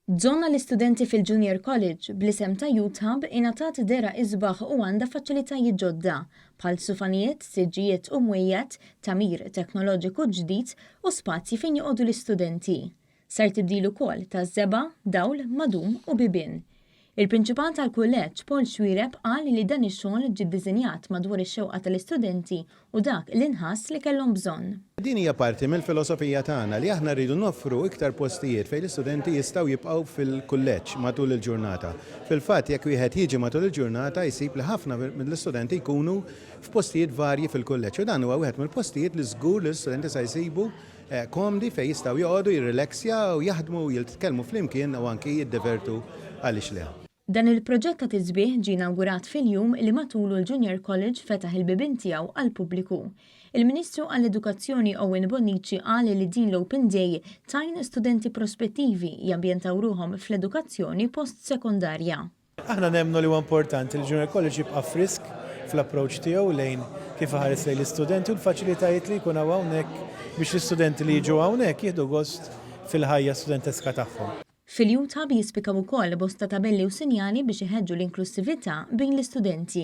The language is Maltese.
Żona l-istudenti fil-Junior College bl-isem ta' ingħatat dehra isbaħ u għandha faċilitajiet ġodda bħal sufanijiet, siġġijiet u mwejjed, tagħmir teknoloġiku ġdid u spazji fejn joqogħdu l-istudenti. Sar tibdil ukoll taż-żebgħa, dawl, madum u bibien. Il-Prinċipal tal-Kulleġġ Paul Xuereb qal li dan ix-xogħol ġie ddiżinjat madwar ix-xewqa tal-istudenti u dak li nħass li kellhom bżonn. Din hija parti mill-filosofija tagħna li aħna rridu noffru iktar postijiet fejn l-istudenti jistgħu jibqgħu fil-kulleġġ matul il-ġurnata. Fil-fatt jekk wieħed jiġi matul il-ġurnata jsib li ħafna mill-istudenti jkunu f'postijiet varji fil-kulleġġ u dan huwa wieħed mill-postijiet li żgur li l-istudenti se jsibu komdi fejn jistgħu joqogħdu jirrileksjaw, jaħdmu, jitkellmu flimkien u anki jiddivertu għaliex le. Dan il-proġett ta' tisbieħ ġie inawgurat fil-jum li matulu l-Junior College fetaħ il-bibien tiegħu għall-pubbliku. Il-Ministru għall-Edukazzjoni Owen Bonnici qal li din l-Open Day tajn studenti prospettivi jambjentaw ruhom fl-edukazzjoni post-sekondarja. Aħna nemmnu li huwa importanti li l-Junior College jibqa' frisk fl-approach tiegħu lejn kif ħares lejn l-istudenti u l-faċilitajiet li jkun hawnhekk biex l-istudenti li jiġu hawnhekk jieħdu gost fil-ħajja studenteska tagħhom. Fil-jum jispikaw ukoll bosta tabelli u sinjali biex iħeġġu l-inklusività bejn l-istudenti.